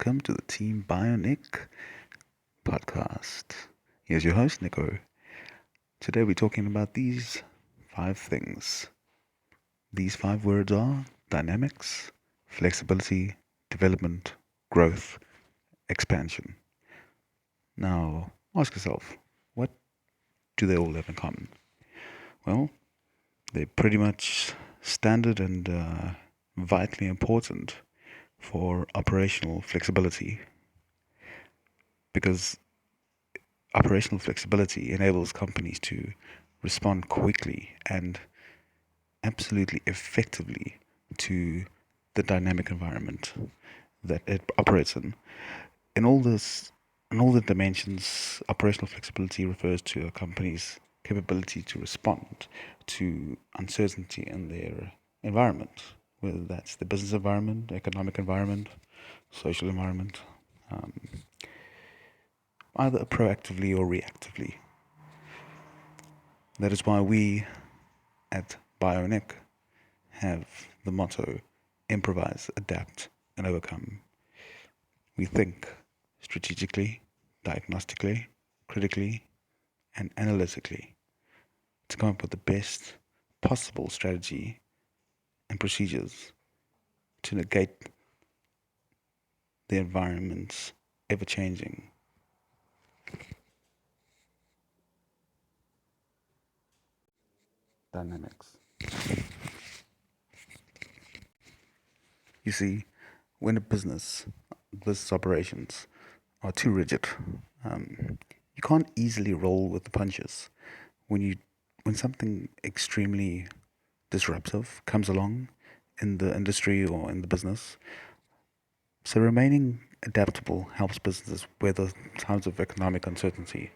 welcome to the Team Bio-Nic podcast. Here's your host, Nico. Today we're talking about these 5 things. These 5 words are dynamics, flexibility, development, growth, expansion. Now, ask yourself, what do they all have in common? Well, they're pretty much standard and vitally important for operational flexibility, because operational flexibility enables companies to respond quickly and absolutely effectively to the dynamic environment that it operates in. In all this, in all the dimensions, operational flexibility refers to a company's capability to respond to uncertainty in their environment, whether that's the business environment, economic environment, social environment, um, either proactively or reactively. That is why we at Bio-Nic have the motto improvise, adapt, and overcome. We think strategically, diagnostically, critically, and analytically to come up with the best possible strategy and procedures to negate the environment's ever changing. Dynamics. You see, when a business operations are too rigid, you can't easily roll with the punches. When something extremely disruptive comes along in the industry or in the business, so remaining adaptable helps businesses weather times of economic uncertainty,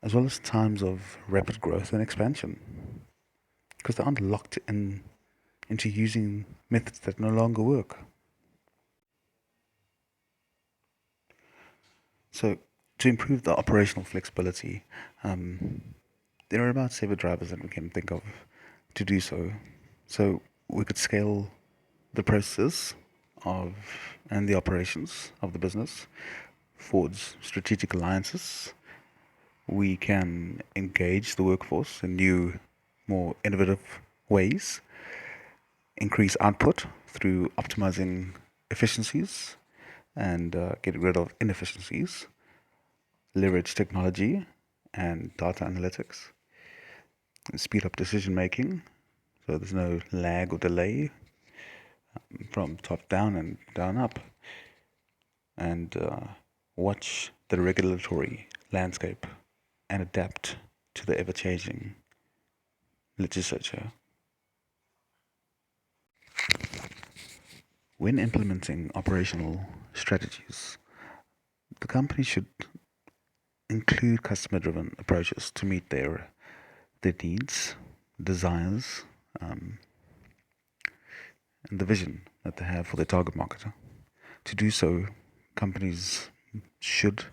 as well as times of rapid growth and expansion, because they aren't locked into using methods that no longer work. So, to improve the operational flexibility, there are about 7 drivers that we can think of to do so. So, we could scale the process of and the operations of the business, forge strategic alliances. We can engage the workforce in new, more innovative ways, increase output through optimizing efficiencies and getting rid of inefficiencies, leverage technology and data analytics, and speed up decision making so there's no lag or delay from top down and down up, and watch the regulatory landscape and adapt to the ever changing legislature. When implementing operational strategies, the company should include customer-driven approaches to meet their needs, desires, and the vision that they have for their target market. To do so, companies should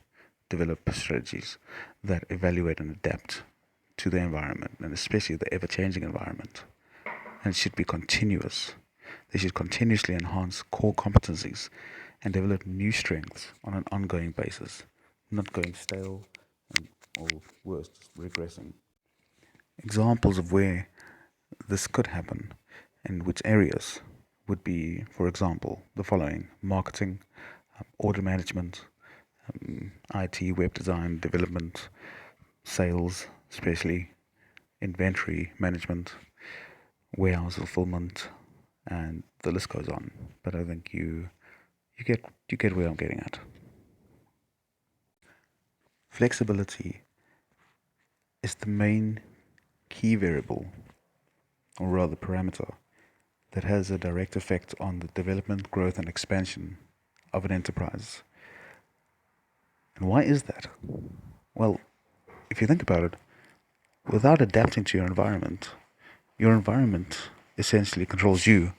develop strategies that evaluate and adapt to the environment, and especially the ever-changing environment. And it should be continuous. They should continuously enhance core competencies and develop new strengths on an ongoing basis, not going stale or worse, regressing. Examples of where this could happen and which areas would be, for example, the following: marketing, order management, IT, web design, development, sales, especially inventory management, warehouse fulfillment, and the list goes on. But I think you get where I'm getting at. Flexibility is the main key variable, or rather parameter, that has a direct effect on the development, growth, and expansion of an enterprise. And why is that? Well, if you think about it, without adapting to your environment essentially controls you.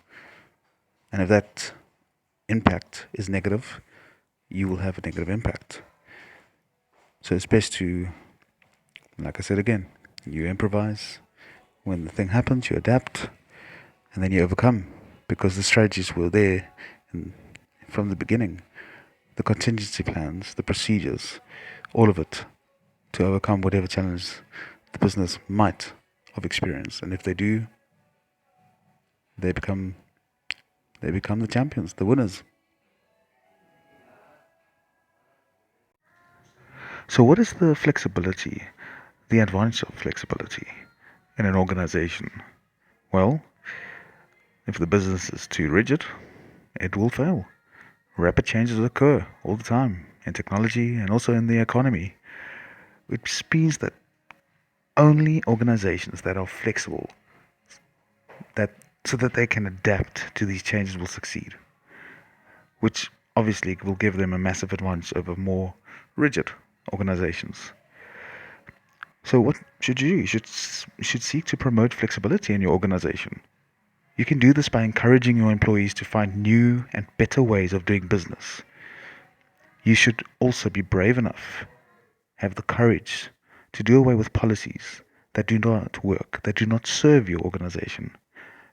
And if that impact is negative, you will have a negative impact. So it's best to, like I said again, you improvise. When the thing happens, you adapt, and then you overcome, because the strategies were there from the beginning. the contingency plans, the procedures, all of it to overcome whatever challenge the business might have experienced. And if they do, they become the champions, the winners. So what is the flexibility, the advantage of flexibility in an organization? Well, if the business is too rigid, it will fail. Rapid changes occur all the time in technology and also in the economy, which means that only organizations that are flexible, that so that they can adapt to these changes, will succeed, which obviously will give them a massive advantage over more rigid organizations. So what should you do? You should seek to promote flexibility in your organization. You can do this by encouraging your employees to find new and better ways of doing business. You should also be brave enough, have the courage to do away with policies that do not work, that do not serve your organization,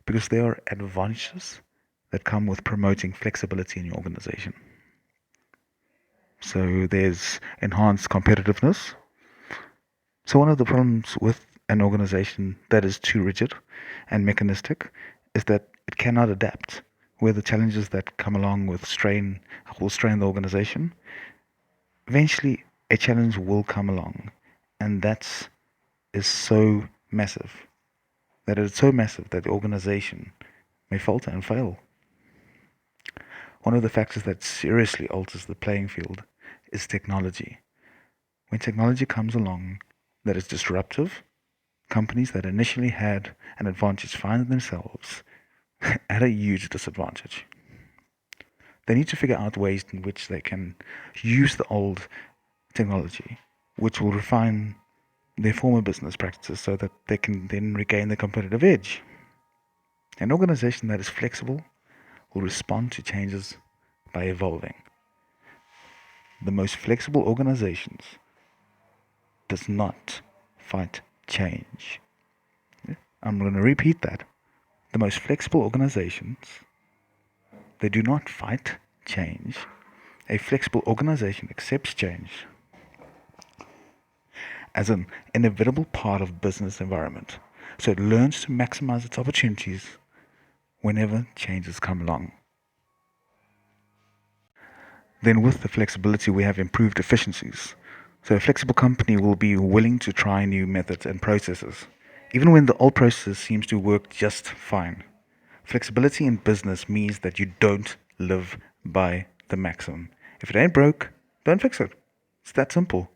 because there are advantages that come with promoting flexibility in your organization. So there's enhanced competitiveness. So one of the problems with an organization that is too rigid and mechanistic is that it cannot adapt, where the challenges that come along with strain will strain the organization. Eventually, a challenge will come along, and that is so massive that it's so massive that the organization may falter and fail. One of the factors that seriously alters the playing field is technology. When technology comes along that is disruptive, companies that initially had an advantage find themselves at a huge disadvantage. They need to figure out ways in which they can use the old technology, which will refine their former business practices so that they can then regain the competitive edge. An organization that is flexible will respond to changes by evolving. The most flexible organizations does not fight change. I'm going to repeat that. The most flexible organizations, they do not fight change. A flexible organization accepts change as an inevitable part of business environment. So it learns to maximize its opportunities whenever changes come along. Then with the flexibility, we have improved efficiencies. So a flexible company will be willing to try new methods and processes, even when the old process seems to work just fine. Flexibility in business means that you don't live by the maximum. If it ain't broke, don't fix it. It's that simple.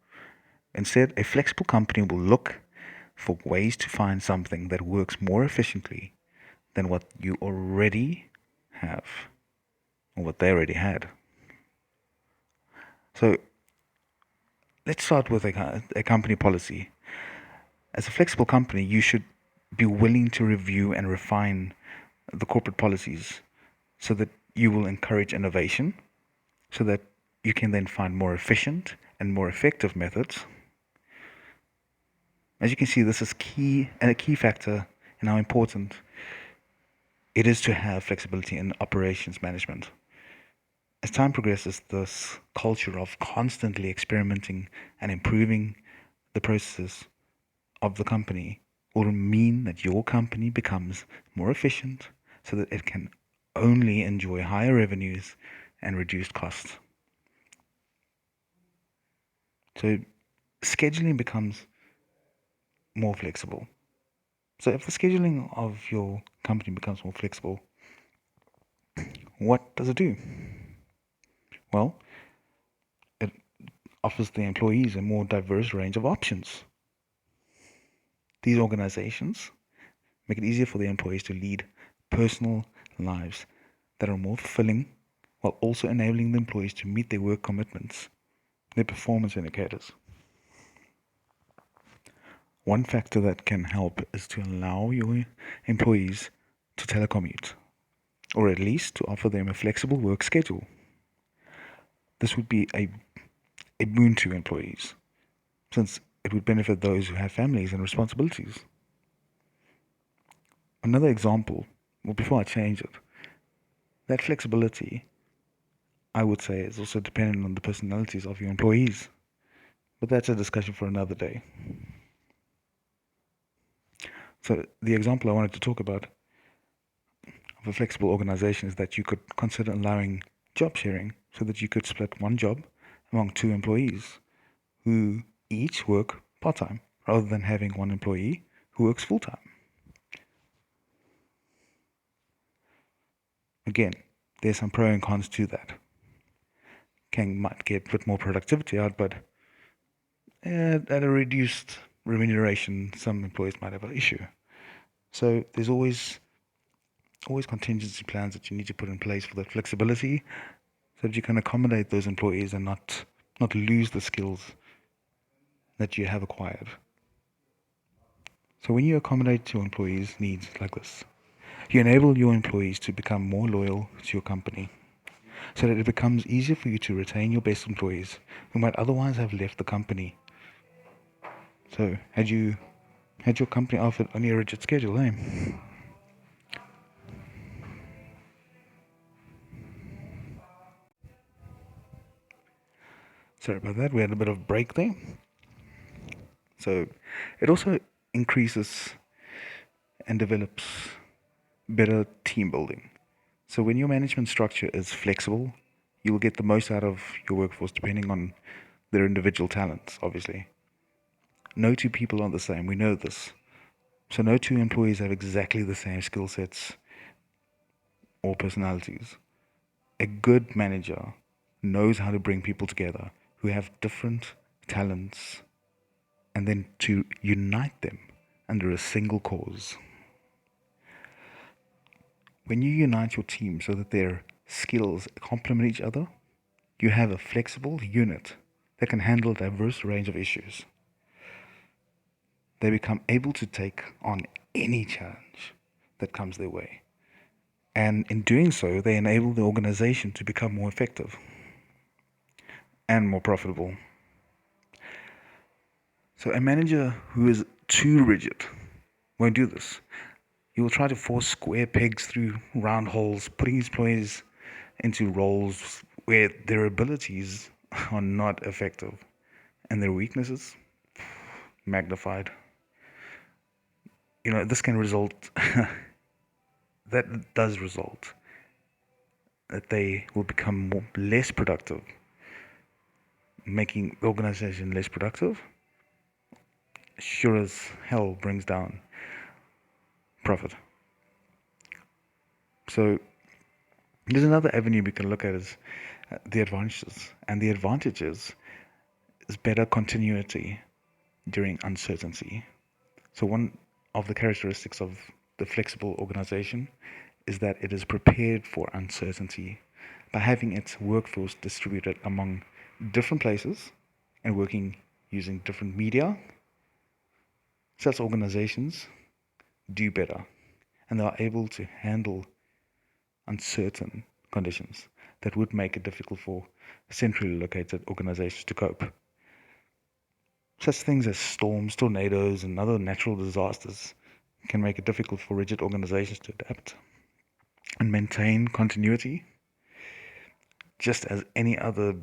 Instead, a flexible company will look for ways to find something that works more efficiently than what you already have or what they already had. So let's start with a company policy. As a flexible company, you should be willing to review and refine the corporate policies so that you will encourage innovation, so that you can then find more efficient and more effective methods. As you can see, this is key and a key factor in how important it is to have flexibility in operations management. As time progresses, this culture of constantly experimenting and improving the processes of the company will mean that your company becomes more efficient so that it can only enjoy higher revenues and reduced costs. So scheduling becomes more flexible. So if the scheduling of your company becomes more flexible, what does it do? Well, it offers the employees a more diverse range of options. These organizations make it easier for the employees to lead personal lives that are more fulfilling while also enabling the employees to meet their work commitments, their performance indicators. One factor that can help is to allow your employees to telecommute, or at least to offer them a flexible work schedule. This would be a boon to employees, since it would benefit those who have families and responsibilities. Another example, well, before I change it, that flexibility I would say it's also dependent on the personalities of your employees, but that's a discussion for another day. So the example I wanted to talk about of a flexible organization is that you could consider allowing job sharing so that you could split one job among two employees who each work part-time rather than having one employee who works full-time. Again, there's some pro and cons to that. Might get a bit more productivity out, but at a reduced remuneration, some employees might have an issue. So there's always contingency plans that you need to put in place for that flexibility, so that you can accommodate those employees and not lose the skills that you have acquired. So when you accommodate your employees' needs like this, you enable your employees to become more loyal to your company, so that it becomes easier for you to retain your best employees who might otherwise have left the company. So had your company offered only a rigid schedule, eh? Sorry about that. We had a bit of break there. So it also increases and develops better team building. So when your management structure is flexible, you will get the most out of your workforce depending on their individual talents, obviously. No two people are the same, we know this. So no two employees have exactly the same skill sets or personalities. A good manager knows how to bring people together who have different talents and then to unite them under a single cause. When you unite your team so that their skills complement each other, you have a flexible unit that can handle a diverse range of issues. They become able to take on any challenge that comes their way. And in doing so, they enable the organization to become more effective and more profitable. So a manager who is too rigid won't do this. He will try to force square pegs through round holes, putting his employees into roles where their abilities are not effective and their weaknesses magnified. This can result, that does result, that they will become less productive, making the organization less productive. Sure as hell brings down profit. So there's another avenue we can look at is the advantages. And the advantages is better continuity during uncertainty. So one of the characteristics of the flexible organization is that it is prepared for uncertainty by having its workforce distributed among different places and working using different media. Such organizations do better and they are able to handle uncertain conditions that would make it difficult for centrally located organizations to cope. Such things as storms, tornadoes, and other natural disasters can make it difficult for rigid organizations to adapt and maintain continuity, just as any other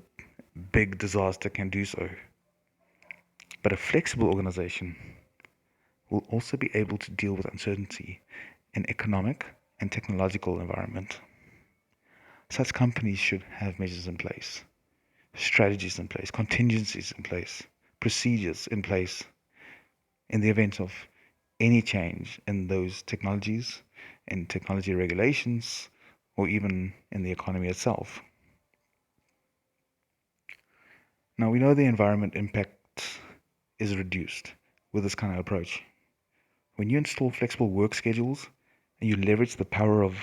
big disaster can do so. But a flexible organization will also be able to deal with uncertainty in economic and technological environment. Such companies should have measures in place, strategies in place, contingencies in place, procedures in place in the event of any change in those technologies, in technology regulations, or even in the economy itself. Now, we know the environment impact is reduced with this kind of approach. When you install flexible work schedules and you leverage the power of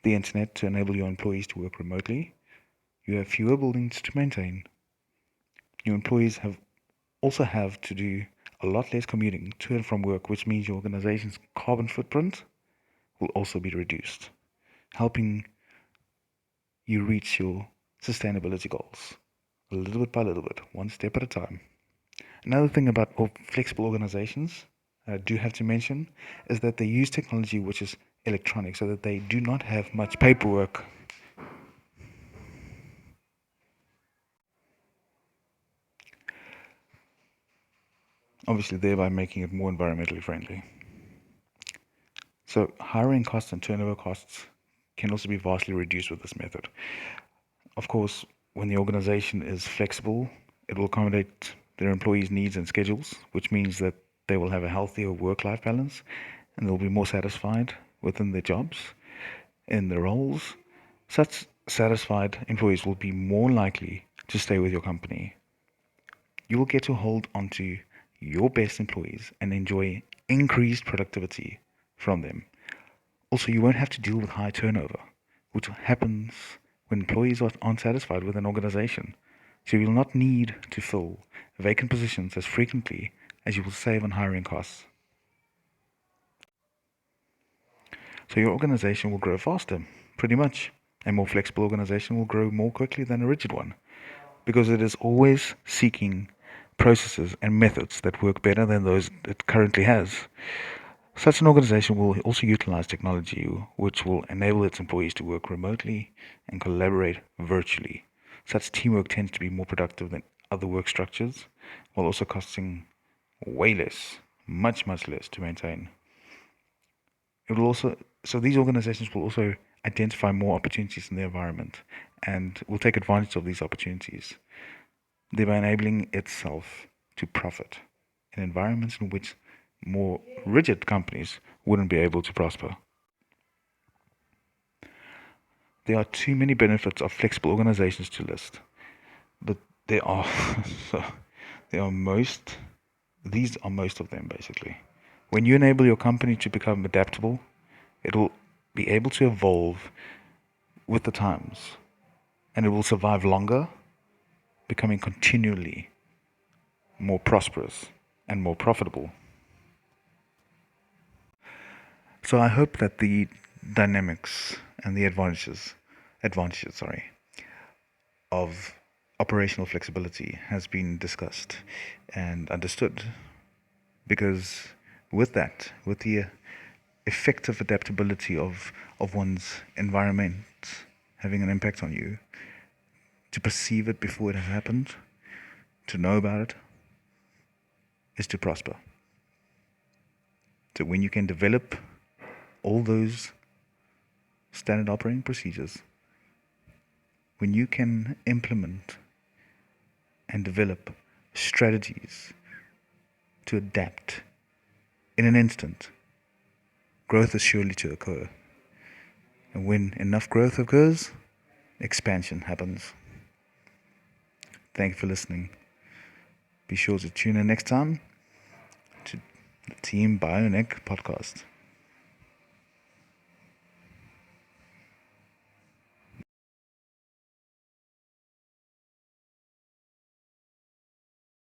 the internet to enable your employees to work remotely, you have fewer buildings to maintain. Your employees also have to do a lot less commuting to and from work, which means your organization's carbon footprint will also be reduced, helping you reach your sustainability goals a little bit by little bit, one step at a time. Another thing about flexible organizations I do have to mention is that they use technology which is electronic so that they do not have much paperwork. obviously thereby making it more environmentally friendly. So hiring costs and turnover costs can also be vastly reduced with this method. Of course, when the organization is flexible, it will accommodate their employees' needs and schedules, which means that they will have a healthier work-life balance and they'll be more satisfied within their jobs, in their roles. Such satisfied employees will be more likely to stay with your company. You will get to hold onto your best employees and enjoy increased productivity from them. Also, you won't have to deal with high turnover, which happens when employees aren't satisfied with an organization. So you will not need to fill vacant positions as frequently as you will save on hiring costs. So your organization will grow faster, pretty much. A more flexible organization will grow more quickly than a rigid one, because it is always seeking processes and methods that work better than those it currently has. Such an organization will also utilize technology, which will enable its employees to work remotely and collaborate virtually. Such teamwork tends to be more productive than other work structures, while also costing way less, much less to maintain. It will also, so these organizations will also identify more opportunities in the environment and will take advantage of these opportunities, thereby enabling itself to profit in environments in which more rigid companies wouldn't be able to prosper. There are too many benefits of flexible organizations to list, but there are so there are most these are most of them basically. When you enable your company to become adaptable, it will be able to evolve with the times and it will survive longer, becoming continually more prosperous and more profitable. So I hope that the dynamics and the advantages, of operational flexibility has been discussed and understood. Because with the effective adaptability of one's environment having an impact on you, to perceive it before it has happened, to know about it, is to prosper. So when you can develop all those standard operating procedures, when you can implement and develop strategies to adapt in an instant, growth is surely to occur. And when enough growth occurs, expansion happens. Thank you for listening. Be sure to tune in next time to the Team Bio-Nic podcast.